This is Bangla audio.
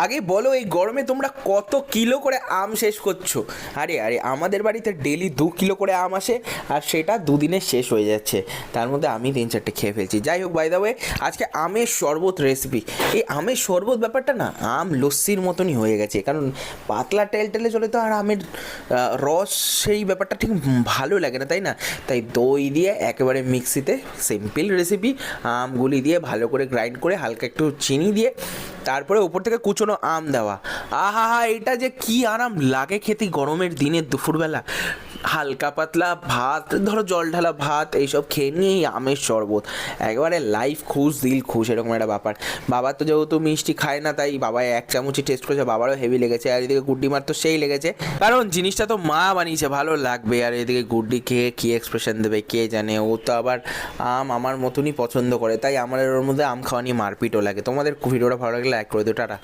আগে বলো, এই গরমে তোমরা কত কিলো করে আম শেষ করছো? আরে আরে, আমাদের বাড়িতে ডেলি 2 কিলো করে আম আসে, আর সেটা দুদিনে শেষ হয়ে যাচ্ছে। তার মধ্যে আমি 3-4টে খেয়ে ফেলছি। যাই হোক, বাই দ্য ওয়ে, আজকে আমের শরবত রেসিপি। এই আমের শরবত ব্যাপারটা না আম লস্যির মতনই হয়ে গেছে, কারণ পাতলা টেলটেলে চলে তো, আর আমের রস সেই ব্যাপারটা ঠিক ভালো লাগে না, তাই না? তাই দই দিয়ে একেবারে মিক্সিতে, সিম্পল রেসিপি, আমগুলি দিয়ে ভালো করে গ্রাইন্ড করে হালকা একটু চিনি দিয়ে তারপরে ওপর থেকে কুচনো আম দেওয়া। আহা হা, এটা যে কি আরাম লাগে খেতে গরমের দিনে দুপুরবেলা। হালকা পাতলা ভাত, ধরো জল ঢালা ভাত, এইসব খেয়ে নিয়েই আমের শরবত, একেবারে লাইফ খুশ দিল খুশ, এরকম একটা ব্যাপার। বাবা তো যেহেতু মিষ্টি খায় না, তাই বাবা 1 চামচই টেস্ট করেছে, বাবারও হেভি লেগেছে। আর এদিকে গুড্ডি মার তো সেই লেগেছে, কারণ জিনিসটা তো মা বানিয়েছে, ভালো লাগবে। আর এদিকে গুড্ডি খেয়ে কী এক্সপ্রেশন দেবে কে জানে, ও তো আবার আম আমার মতনই পছন্দ করে, তাই আমার ওর মধ্যে আম খাওয়া নিয়ে মারপিটও লাগে। তোমাদের ভিডিওটা ভালো লাগলে লাইক করে দিও, টাটা।